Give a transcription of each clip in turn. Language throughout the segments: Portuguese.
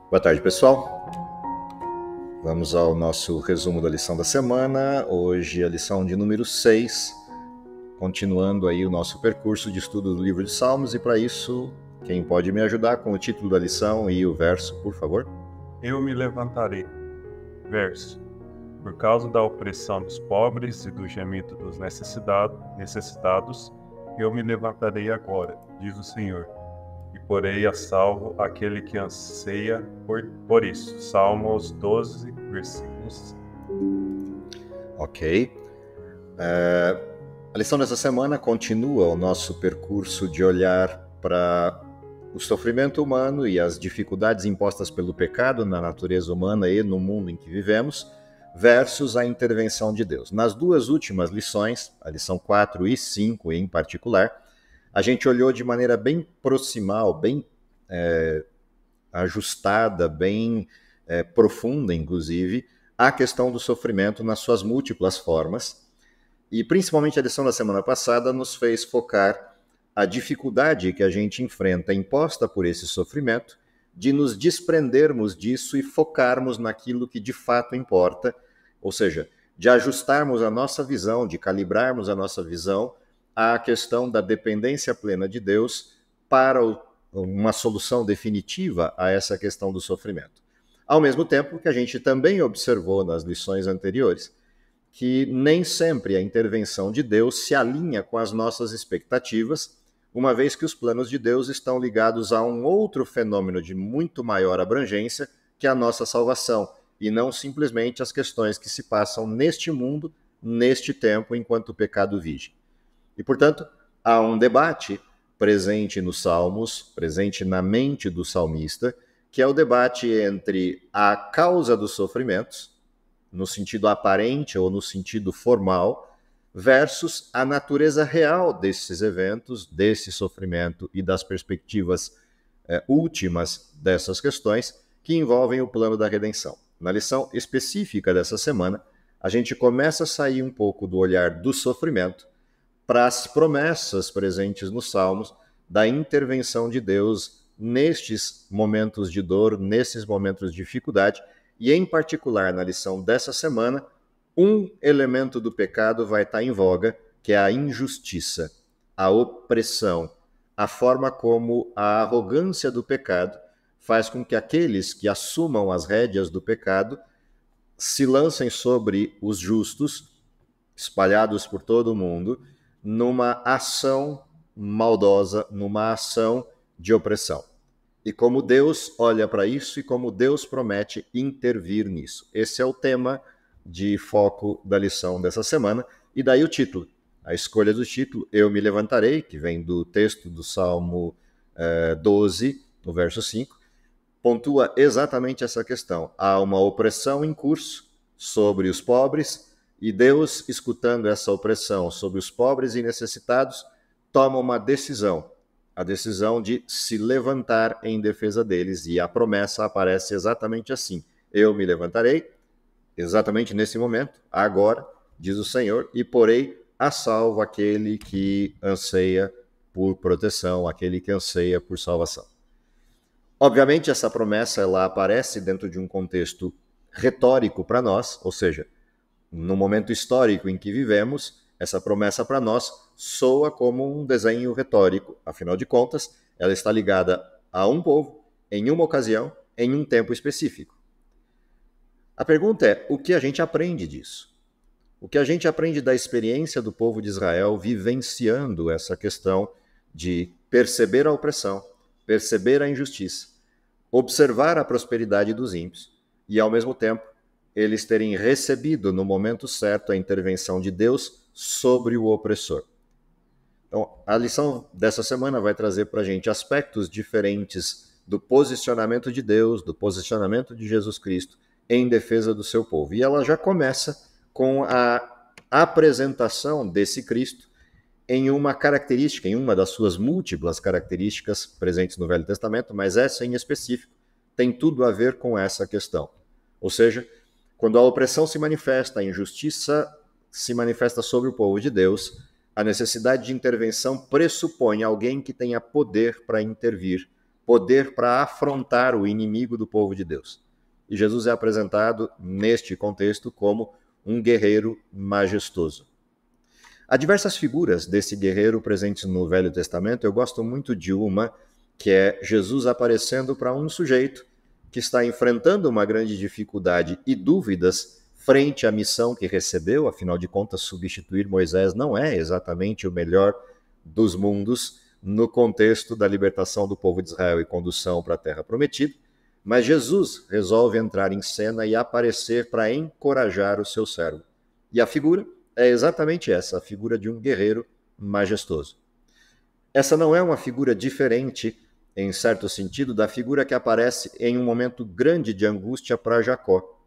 Boa tarde, pessoal. Vamos ao nosso resumo da lição da semana. Hoje a lição de número 6, continuando aí o nosso percurso de estudo do livro de Salmos, e para isso, quem pode me ajudar com o título da lição e o verso, por favor? Eu me levantarei. Verso. Por causa da opressão dos pobres e do gemido dos necessitados, eu me levantarei agora, diz o Senhor, e porei a salvo aquele que anseia por isso. Salmos 12, versículos. Ok. A lição dessa semana continua o nosso percurso de olhar para o sofrimento humano e as dificuldades impostas pelo pecado na natureza humana e no mundo em que vivemos, versus a intervenção de Deus. Nas duas últimas lições, a lição 4 e 5 em particular, a gente olhou de maneira bem proximal, bem ajustada, bem profunda, inclusive, a questão do sofrimento nas suas múltiplas formas. E principalmente a lição da semana passada nos fez focar a dificuldade que a gente enfrenta imposta por esse sofrimento, de nos desprendermos disso e focarmos naquilo que de fato importa, ou seja, de ajustarmos a nossa visão, de calibrarmos a nossa visão à questão da dependência plena de Deus para uma solução definitiva a essa questão do sofrimento. Ao mesmo tempo que a gente também observou nas lições anteriores que nem sempre a intervenção de Deus se alinha com as nossas expectativas, uma vez que os planos de Deus estão ligados a um outro fenômeno de muito maior abrangência, que é a nossa salvação, e não simplesmente as questões que se passam neste mundo, neste tempo, enquanto o pecado vige. E, portanto, há um debate presente nos Salmos, presente na mente do salmista, que é o debate entre a causa dos sofrimentos, no sentido aparente ou no sentido formal, versus a natureza real desses eventos, desse sofrimento e das perspectivas últimas dessas questões que envolvem o plano da redenção. Na lição específica dessa semana, a gente começa a sair um pouco do olhar do sofrimento para as promessas presentes nos Salmos da intervenção de Deus nestes momentos de dor, nesses momentos de dificuldade, e em particular na lição dessa semana, um elemento do pecado vai estar em voga, que é a injustiça, a opressão, a forma como a arrogância do pecado faz com que aqueles que assumam as rédeas do pecado se lancem sobre os justos, espalhados por todo o mundo, numa ação maldosa, numa ação de opressão. E como Deus olha para isso e como Deus promete intervir nisso. Esse é o tema de foco da lição dessa semana, e daí o título. A escolha do título, Eu me levantarei, que vem do texto do Salmo 12, no verso 5, pontua exatamente essa questão. Há uma opressão em curso sobre os pobres, e Deus, escutando essa opressão sobre os pobres e necessitados, toma uma decisão, a decisão de se levantar em defesa deles, e a promessa aparece exatamente assim. Eu me levantarei, exatamente nesse momento, agora, diz o Senhor, e porei a salvo aquele que anseia por proteção, aquele que anseia por salvação. Obviamente, essa promessa ela aparece dentro de um contexto retórico para nós, ou seja, no momento histórico em que vivemos, essa promessa para nós soa como um desenho retórico. Afinal de contas, ela está ligada a um povo, em uma ocasião, em um tempo específico. A pergunta é, o que a gente aprende disso? O que a gente aprende da experiência do povo de Israel vivenciando essa questão de perceber a opressão, perceber a injustiça, observar a prosperidade dos ímpios e, ao mesmo tempo, eles terem recebido no momento certo a intervenção de Deus sobre o opressor. Então, a lição dessa semana vai trazer para a gente aspectos diferentes do posicionamento de Deus, do posicionamento de Jesus Cristo em defesa do seu povo. E ela já começa com a apresentação desse Cristo em uma característica, em uma das suas múltiplas características presentes no Velho Testamento, mas essa em específico tem tudo a ver com essa questão. Ou seja, quando a opressão se manifesta, a injustiça se manifesta sobre o povo de Deus, a necessidade de intervenção pressupõe alguém que tenha poder para intervir, poder para afrontar o inimigo do povo de Deus. E Jesus é apresentado neste contexto como um guerreiro majestoso. Há diversas figuras desse guerreiro presentes no Velho Testamento. Eu gosto muito de uma, que é Jesus aparecendo para um sujeito que está enfrentando uma grande dificuldade e dúvidas frente à missão que recebeu. Afinal de contas, substituir Moisés não é exatamente o melhor dos mundos no contexto da libertação do povo de Israel e condução para a Terra Prometida. Mas Jesus resolve entrar em cena e aparecer para encorajar o seu servo. E a figura é exatamente essa, a figura de um guerreiro majestoso. Essa não é uma figura diferente, em certo sentido, da figura que aparece em um momento grande de angústia para Jacó,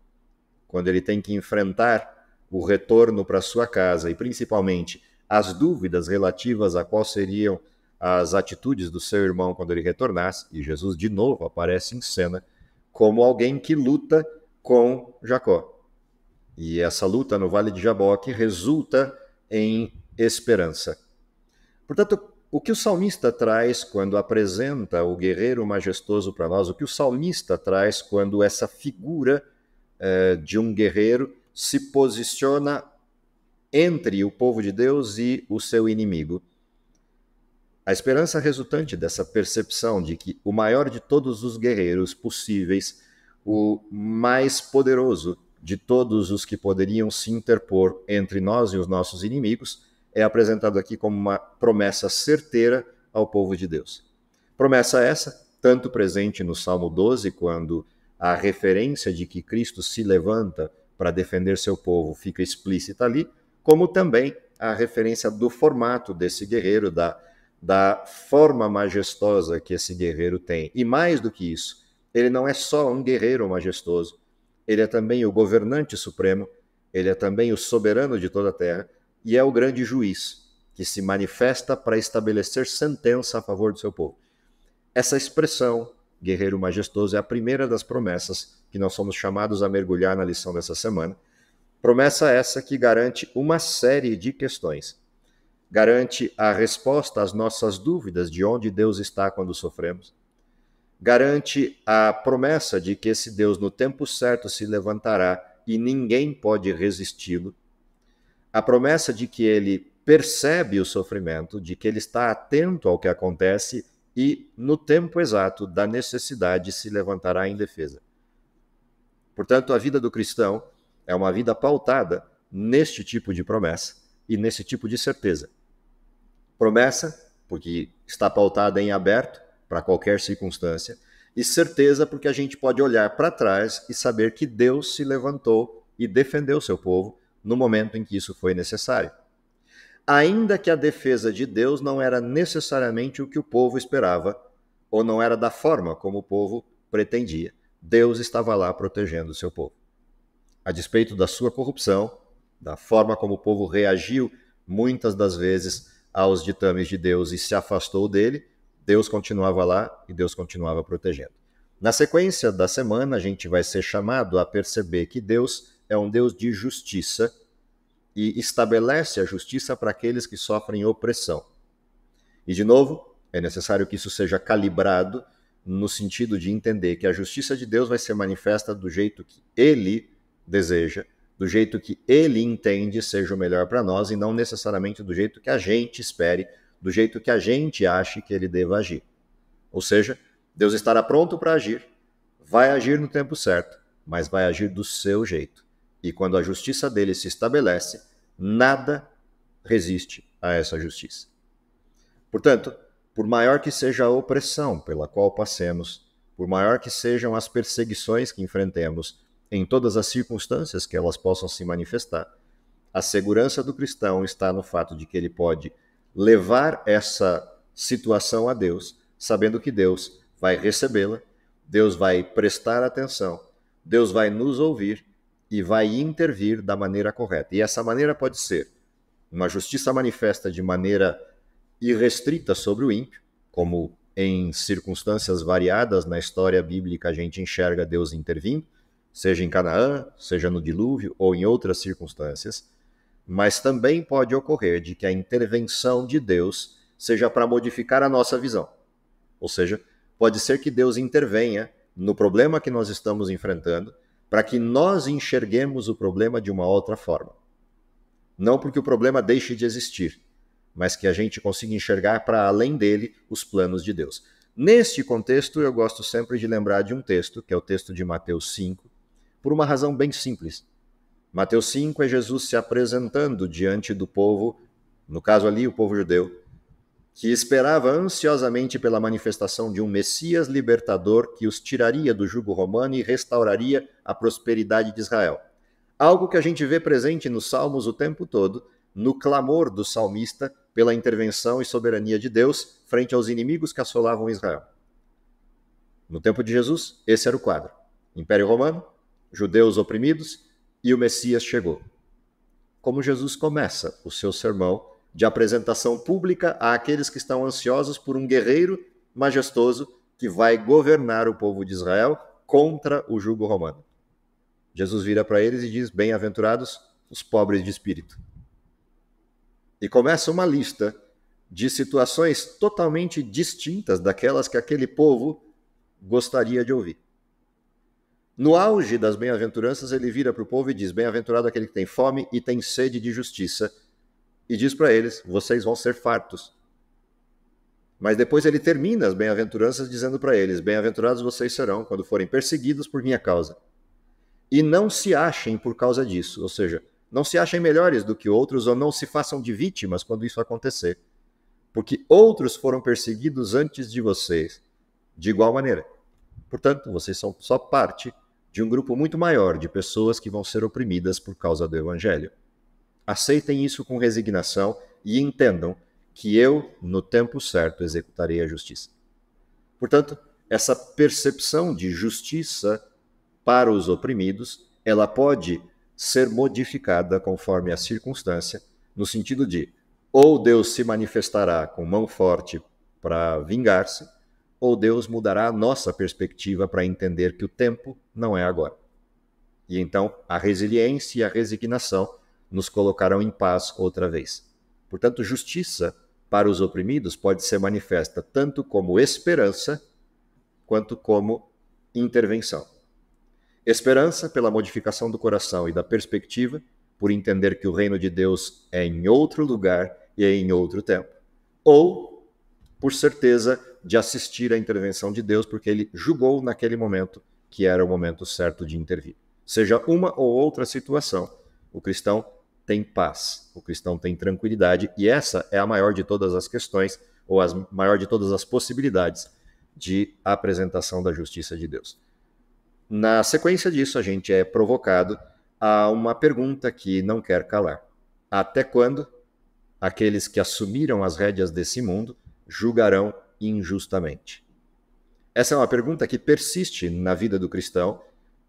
quando ele tem que enfrentar o retorno para sua casa e, principalmente, as dúvidas relativas a quais seriam as atitudes do seu irmão quando ele retornasse, e Jesus de novo aparece em cena como alguém que luta com Jacó. E essa luta no Vale de Jaboque resulta em esperança. Portanto, o que o salmista traz quando apresenta o guerreiro majestoso para nós, o que o salmista traz quando essa figura de um guerreiro se posiciona entre o povo de Deus e o seu inimigo. A esperança resultante dessa percepção de que o maior de todos os guerreiros possíveis, o mais poderoso de todos os que poderiam se interpor entre nós e os nossos inimigos, é apresentado aqui como uma promessa certeira ao povo de Deus. Promessa essa, tanto presente no Salmo 12, quando a referência de que Cristo se levanta para defender seu povo fica explícita ali, como também a referência do formato desse guerreiro, da forma majestosa que esse guerreiro tem. E mais do que isso, ele não é só um guerreiro majestoso, ele é também o governante supremo, ele é também o soberano de toda a terra e é o grande juiz que se manifesta para estabelecer sentença a favor do seu povo. Essa expressão, guerreiro majestoso, é a primeira das promessas que nós somos chamados a mergulhar na lição dessa semana. Promessa essa que garante uma série de questões. Garante a resposta às nossas dúvidas de onde Deus está quando sofremos. Garante a promessa de que esse Deus no tempo certo se levantará e ninguém pode resisti-lo. A promessa de que ele percebe o sofrimento, de que ele está atento ao que acontece e, no tempo exato da necessidade, se levantará em defesa. Portanto, a vida do cristão é uma vida pautada neste tipo de promessa e nesse tipo de certeza. Promessa, porque está pautada em aberto, para qualquer circunstância, e certeza porque a gente pode olhar para trás e saber que Deus se levantou e defendeu seu povo no momento em que isso foi necessário. Ainda que a defesa de Deus não era necessariamente o que o povo esperava, ou não era da forma como o povo pretendia, Deus estava lá protegendo seu povo. A despeito da sua corrupção, da forma como o povo reagiu muitas das vezes aos ditames de Deus e se afastou dele, Deus continuava lá e Deus continuava protegendo. Na sequência da semana, a gente vai ser chamado a perceber que Deus é um Deus de justiça e estabelece a justiça para aqueles que sofrem opressão. E, de novo, é necessário que isso seja calibrado no sentido de entender que a justiça de Deus vai ser manifesta do jeito que Ele deseja, do jeito que Ele entende seja o melhor para nós e não necessariamente do jeito que a gente espere, do jeito que a gente ache que Ele deva agir. Ou seja, Deus estará pronto para agir, vai agir no tempo certo, mas vai agir do seu jeito. E quando a justiça dele se estabelece, nada resiste a essa justiça. Portanto, por maior que seja a opressão pela qual passemos, por maior que sejam as perseguições que enfrentemos, em todas as circunstâncias que elas possam se manifestar, a segurança do cristão está no fato de que ele pode levar essa situação a Deus, sabendo que Deus vai recebê-la, Deus vai prestar atenção, Deus vai nos ouvir e vai intervir da maneira correta. E essa maneira pode ser uma justiça manifesta de maneira irrestrita sobre o ímpio, como em circunstâncias variadas na história bíblica a gente enxerga Deus intervindo, seja em Canaã, seja no dilúvio ou em outras circunstâncias, mas também pode ocorrer de que a intervenção de Deus seja para modificar a nossa visão, ou seja, pode ser que Deus intervenha no problema que nós estamos enfrentando para que nós enxerguemos o problema de uma outra forma. Não porque o problema deixe de existir, mas que a gente consiga enxergar para além dele os planos de Deus. Neste contexto, eu gosto sempre de lembrar de um texto, que é o texto de Mateus 5, por uma razão bem simples. Mateus 5 é Jesus se apresentando diante do povo, no caso ali o povo judeu, que esperava ansiosamente pela manifestação de um Messias libertador que os tiraria do jugo romano e restauraria a prosperidade de Israel. Algo que a gente vê presente nos Salmos o tempo todo, no clamor do salmista pela intervenção e soberania de Deus frente aos inimigos que assolavam Israel. No tempo de Jesus, esse era o quadro. Império Romano, judeus oprimidos e o Messias chegou. Como Jesus começa o seu sermão de apresentação pública àqueles que estão ansiosos por um guerreiro majestoso que vai governar o povo de Israel contra o jugo romano. Jesus vira para eles e diz: bem-aventurados os pobres de espírito. E começa uma lista de situações totalmente distintas daquelas que aquele povo gostaria de ouvir. No auge das bem-aventuranças, ele vira para o povo e diz: bem-aventurado aquele que tem fome e tem sede de justiça. E diz para eles: vocês vão ser fartos. Mas depois ele termina as bem-aventuranças dizendo para eles: bem-aventurados vocês serão quando forem perseguidos por minha causa. E não se achem por causa disso, ou seja, não se achem melhores do que outros ou não se façam de vítimas quando isso acontecer. Porque outros foram perseguidos antes de vocês, de igual maneira. Portanto, vocês são só parte de um grupo muito maior de pessoas que vão ser oprimidas por causa do Evangelho. Aceitem isso com resignação e entendam que eu, no tempo certo, executarei a justiça. Portanto, essa percepção de justiça para os oprimidos, ela pode ser modificada conforme a circunstância, no sentido de ou Deus se manifestará com mão forte para vingar-se, ou Deus mudará a nossa perspectiva para entender que o tempo não é agora. E então a resiliência e a resignação nos colocarão em paz outra vez. Portanto, justiça para os oprimidos pode ser manifesta tanto como esperança quanto como intervenção. Esperança pela modificação do coração e da perspectiva, por entender que o reino de Deus é em outro lugar e é em outro tempo. Ou por certeza de assistir à intervenção de Deus, porque ele julgou naquele momento que era o momento certo de intervir. Seja uma ou outra situação, o cristão tem paz, o cristão tem tranquilidade, e essa é a maior de todas as questões, ou a maior de todas as possibilidades de apresentação da justiça de Deus. Na sequência disso, a gente é provocado a uma pergunta que não quer calar. Até quando aqueles que assumiram as rédeas desse mundo julgarão injustamente? Essa é uma pergunta que persiste na vida do cristão,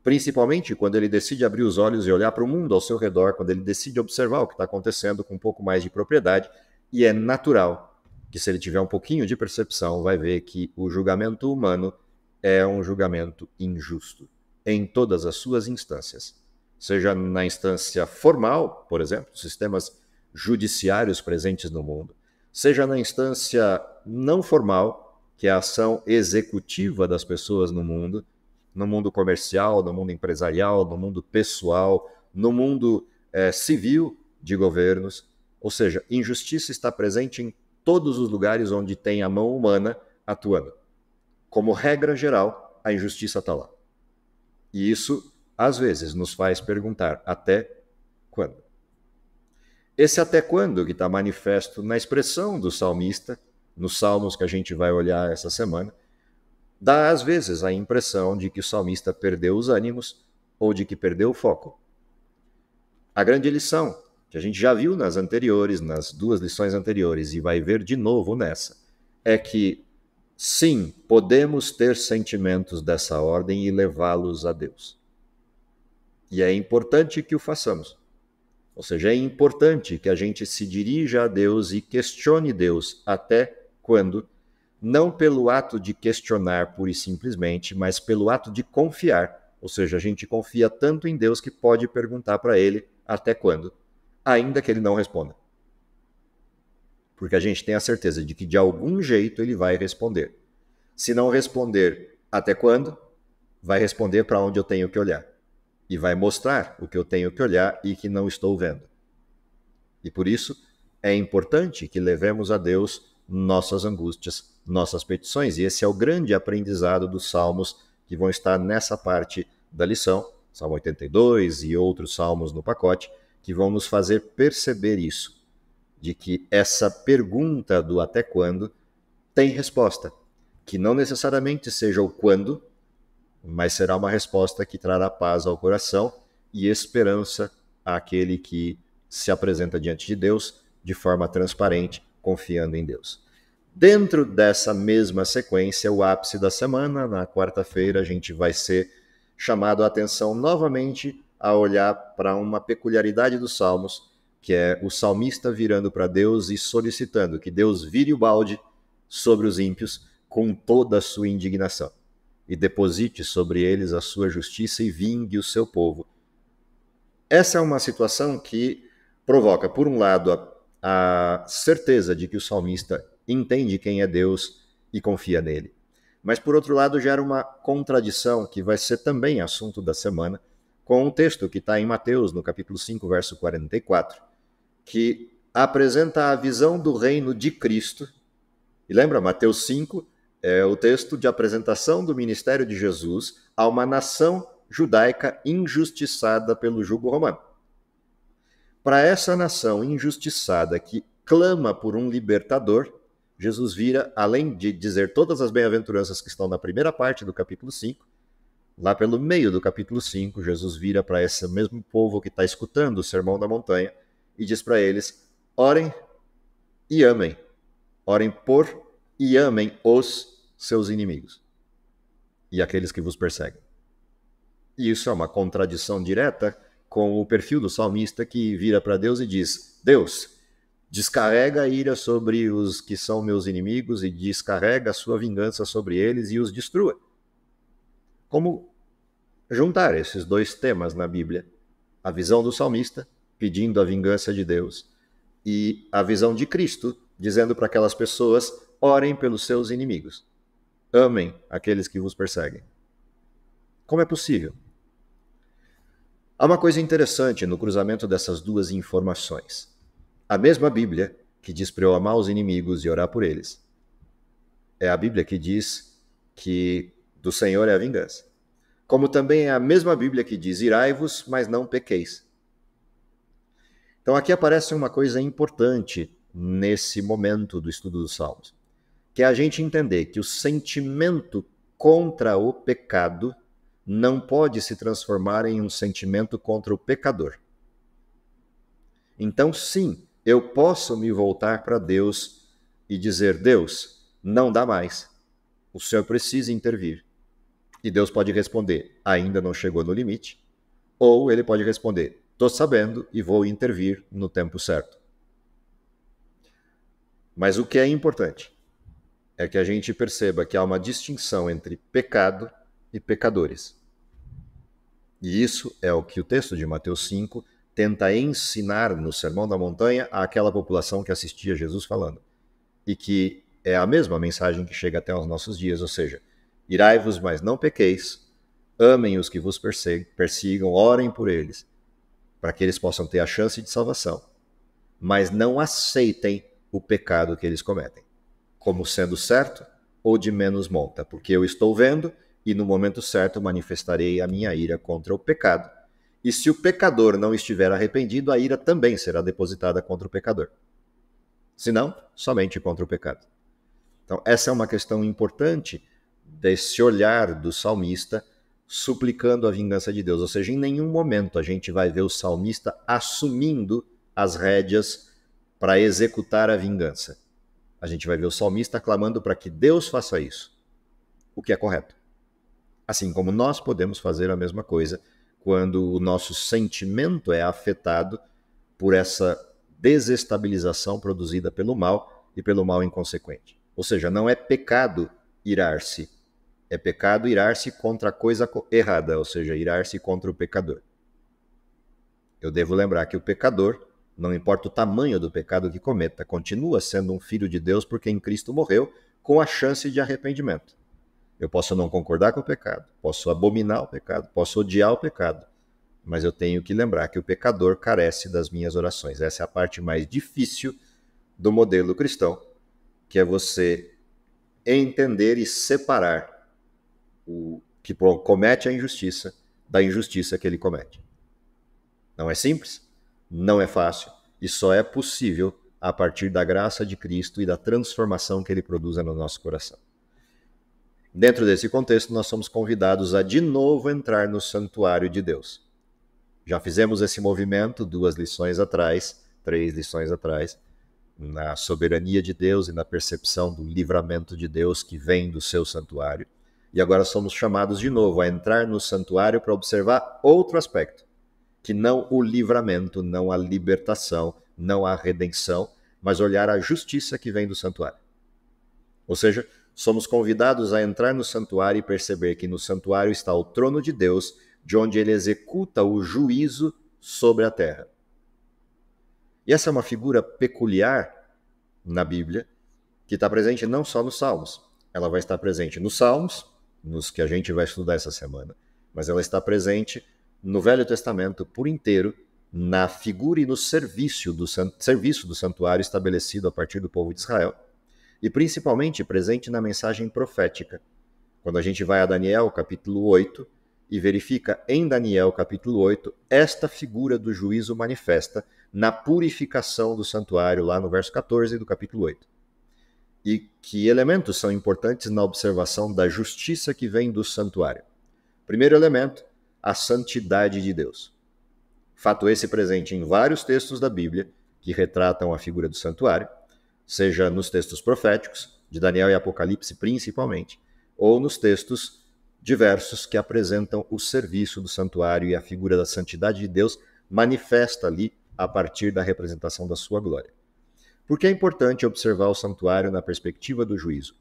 principalmente quando ele decide abrir os olhos e olhar para o mundo ao seu redor, quando ele decide observar o que está acontecendo com um pouco mais de propriedade, e é natural que, se ele tiver um pouquinho de percepção, vai ver que o julgamento humano é um julgamento injusto, em todas as suas instâncias. Seja na instância formal, por exemplo, sistemas judiciários presentes no mundo, seja na instância não formal, que é a ação executiva das pessoas no mundo comercial, no mundo empresarial, no mundo pessoal, no mundo civil de governos. Ou seja, injustiça está presente em todos os lugares onde tem a mão humana atuando. Como regra geral, a injustiça está lá. E isso, às vezes, nos faz perguntar: até quando? Esse até quando que está manifesto na expressão do salmista, nos salmos que a gente vai olhar essa semana, dá às vezes a impressão de que o salmista perdeu os ânimos ou de que perdeu o foco. A grande lição, que a gente já viu nas duas lições anteriores e vai ver de novo nessa, é que sim, podemos ter sentimentos dessa ordem e levá-los a Deus. E é importante que o façamos. Ou seja, é importante que a gente se dirija a Deus e questione Deus até quando, não pelo ato de questionar pura e simplesmente, mas pelo ato de confiar. Ou seja, a gente confia tanto em Deus que pode perguntar para ele até quando, ainda que ele não responda. Porque a gente tem a certeza de que de algum jeito ele vai responder. Se não responder até quando, vai responder para onde eu tenho que olhar. E vai mostrar o que eu tenho que olhar e que não estou vendo. E por isso é importante que levemos a Deus nossas angústias, nossas petições. E esse é o grande aprendizado dos salmos que vão estar nessa parte da lição, Salmo 82 e outros salmos no pacote, que vão nos fazer perceber isso, de que essa pergunta do até quando tem resposta, que não necessariamente seja o quando, mas será uma resposta que trará paz ao coração e esperança àquele que se apresenta diante de Deus de forma transparente, confiando em Deus. Dentro dessa mesma sequência, o ápice da semana, na quarta-feira, a gente vai ser chamado a atenção novamente a olhar para uma peculiaridade dos Salmos, que é o salmista virando para Deus e solicitando que Deus vire o balde sobre os ímpios com toda a sua indignação e deposite sobre eles a sua justiça e vingue o seu povo. Essa é uma situação que provoca, por um lado, a certeza de que o salmista entende quem é Deus e confia nele. Mas, por outro lado, gera uma contradição que vai ser também assunto da semana, com um texto que está em Mateus, no capítulo 5, verso 44, que apresenta a visão do reino de Cristo. E lembra, Mateus 5 é o texto de apresentação do ministério de Jesus a uma nação judaica injustiçada pelo jugo romano. Para essa nação injustiçada que clama por um libertador, Jesus vira, além de dizer todas as bem-aventuranças que estão na primeira parte do capítulo 5, lá pelo meio do capítulo 5, Jesus vira para esse mesmo povo que está escutando o Sermão da Montanha e diz para eles: orem e amem. Orem por e amem os seus inimigos e aqueles que vos perseguem. E isso é uma contradição direta com o perfil do salmista que vira para Deus e diz: Deus, descarrega a ira sobre os que são meus inimigos e descarrega a sua vingança sobre eles e os destrua. Como juntar esses dois temas na Bíblia? A visão do salmista, pedindo a vingança de Deus, e a visão de Cristo, dizendo para aquelas pessoas: orem pelos seus inimigos, amem aqueles que vos perseguem. Como é possível? Há uma coisa interessante no cruzamento dessas duas informações. A mesma Bíblia que diz para eu amar os inimigos e orar por eles, é a Bíblia que diz que do Senhor é a vingança. Como também é a mesma Bíblia que diz: irai-vos, mas não pequeis. Então aqui aparece uma coisa importante nesse momento do estudo dos Salmos, que é a gente entender que o sentimento contra o pecado não pode se transformar em um sentimento contra o pecador. Então, sim, eu posso me voltar para Deus e dizer: Deus, não dá mais. O Senhor precisa intervir. E Deus pode responder: ainda não chegou no limite. Ou ele pode responder: estou sabendo e vou intervir no tempo certo. Mas o que é importante é que a gente perceba que há uma distinção entre pecado e pecadores. E isso é o que o texto de Mateus 5 tenta ensinar no Sermão da Montanha àquela população que assistia Jesus falando. E que é a mesma mensagem que chega até aos nossos dias, ou seja, irai-vos, mas não pequeis, amem os que vos persigam, orem por eles, para que eles possam ter a chance de salvação, mas não aceitem o pecado que eles cometem, como sendo certo ou de menos monta, porque eu estou vendo e no momento certo manifestarei a minha ira contra o pecado. E se o pecador não estiver arrependido, a ira também será depositada contra o pecador. Se não, somente contra o pecado. Então, essa é uma questão importante desse olhar do salmista suplicando a vingança de Deus. Ou seja, em nenhum momento a gente vai ver o salmista assumindo as rédeas para executar a vingança. A gente vai ver o salmista clamando para que Deus faça isso, o que é correto. Assim como nós podemos fazer a mesma coisa quando o nosso sentimento é afetado por essa desestabilização produzida pelo mal e pelo mal inconsequente. Ou seja, não é pecado irar-se, é pecado irar-se contra a coisa errada, ou seja, irar-se contra o pecador. Eu devo lembrar que o pecador, não importa o tamanho do pecado que cometa, continua sendo um filho de Deus porque em Cristo morreu com a chance de arrependimento. Eu posso não concordar com o pecado, posso abominar o pecado, posso odiar o pecado, mas eu tenho que lembrar que o pecador carece das minhas orações. Essa é a parte mais difícil do modelo cristão, que é você entender e separar o que comete a injustiça da injustiça que ele comete. Não é simples, não é fácil, e só é possível a partir da graça de Cristo e da transformação que ele produz no nosso coração. Dentro desse contexto, nós somos convidados a de novo entrar no santuário de Deus. Já fizemos esse movimento 3 lições atrás, na soberania de Deus e na percepção do livramento de Deus que vem do seu santuário. E agora somos chamados de novo a entrar no santuário para observar outro aspecto, que não o livramento, não a libertação, não a redenção, mas olhar a justiça que vem do santuário. Ou seja, somos convidados a entrar no santuário e perceber que no santuário está o trono de Deus, de onde ele executa o juízo sobre a terra. E essa é uma figura peculiar na Bíblia, que está presente não só nos Salmos. Ela vai estar presente nos Salmos, nos que a gente vai estudar essa semana, mas ela está presente no Velho Testamento por inteiro, na figura e no serviço do santuário estabelecido a partir do povo de Israel, e principalmente presente na mensagem profética. Quando a gente vai a Daniel, capítulo 8, e verifica em Daniel, capítulo 8, esta figura do juízo manifesta na purificação do santuário, lá no verso 14 do capítulo 8. E que elementos são importantes na observação da justiça que vem do santuário? Primeiro elemento, a santidade de Deus. Fato esse presente em vários textos da Bíblia que retratam a figura do santuário, seja nos textos proféticos, de Daniel e Apocalipse principalmente, ou nos textos diversos que apresentam o serviço do santuário e a figura da santidade de Deus manifesta ali a partir da representação da sua glória. Por que é importante observar o santuário na perspectiva do juízo?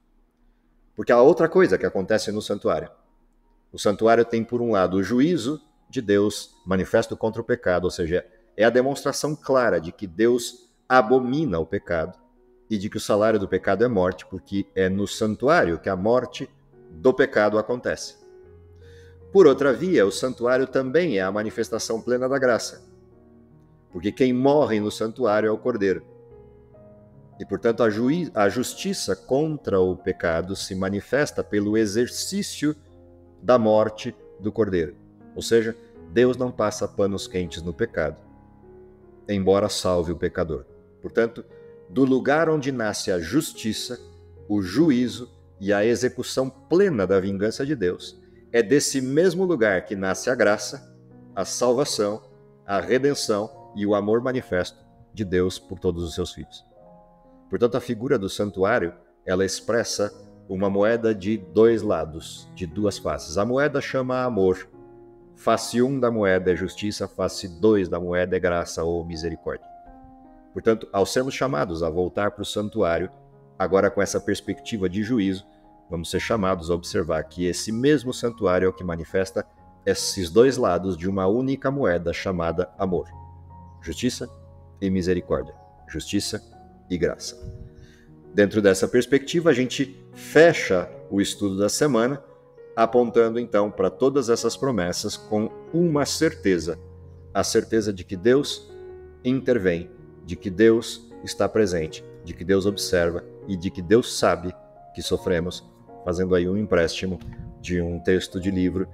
Porque há outra coisa que acontece no santuário. O santuário tem, por um lado, o juízo de Deus manifesto contra o pecado, ou seja, é a demonstração clara de que Deus abomina o pecado e de que o salário do pecado é morte, porque é no santuário que a morte do pecado acontece. Por outra via, o santuário também é a manifestação plena da graça, porque quem morre no santuário é o Cordeiro. E, portanto, a justiça contra o pecado se manifesta pelo exercício da morte do Cordeiro. Ou seja, Deus não passa panos quentes no pecado, embora salve o pecador. Portanto, do lugar onde nasce a justiça, o juízo e a execução plena da vingança de Deus, é desse mesmo lugar que nasce a graça, a salvação, a redenção e o amor manifesto de Deus por todos os seus filhos. Portanto, a figura do santuário, ela expressa uma moeda de dois lados, de duas faces. A moeda chama amor. Face 1 da moeda é justiça, face 2 da moeda é graça ou misericórdia. Portanto, ao sermos chamados a voltar para o santuário, agora com essa perspectiva de juízo, vamos ser chamados a observar que esse mesmo santuário é o que manifesta esses dois lados de uma única moeda chamada amor. Justiça e misericórdia. Justiça e graça. Dentro dessa perspectiva, a gente fecha o estudo da semana, apontando então para todas essas promessas com uma certeza, a certeza de que Deus intervém, de que Deus está presente, de que Deus observa e de que Deus sabe que sofremos, fazendo aí um empréstimo de um texto de livro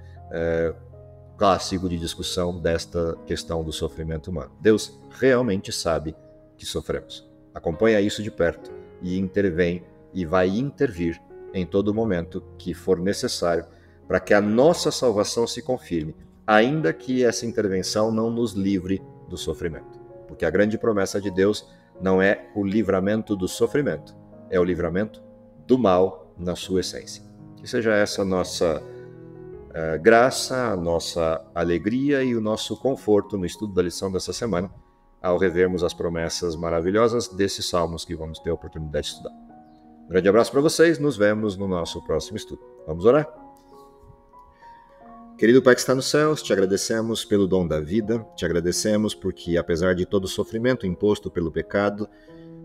clássico de discussão desta questão do sofrimento humano. Deus realmente sabe que sofremos. Acompanha isso de perto e intervém e vai intervir em todo momento que for necessário para que a nossa salvação se confirme, ainda que essa intervenção não nos livre do sofrimento. Porque a grande promessa de Deus não é o livramento do sofrimento, é o livramento do mal na sua essência. Que seja essa a nossa graça, a nossa alegria e o nosso conforto no estudo da lição dessa semana, ao revermos as promessas maravilhosas desses salmos que vamos ter a oportunidade de estudar. Um grande abraço para vocês, nos vemos no nosso próximo estudo. Vamos orar? Querido Pai que está nos céus, te agradecemos pelo dom da vida, te agradecemos porque, apesar de todo o sofrimento imposto pelo pecado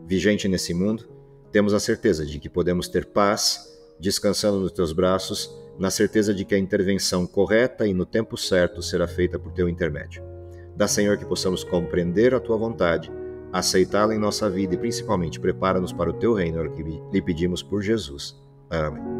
vigente nesse mundo, temos a certeza de que podemos ter paz descansando nos teus braços, na certeza de que a intervenção correta e no tempo certo será feita por teu intermédio. Dá, Senhor, que possamos compreender a tua vontade, aceitá-la em nossa vida e principalmente prepara-nos para o teu reino, é o que lhe pedimos por Jesus. Amém.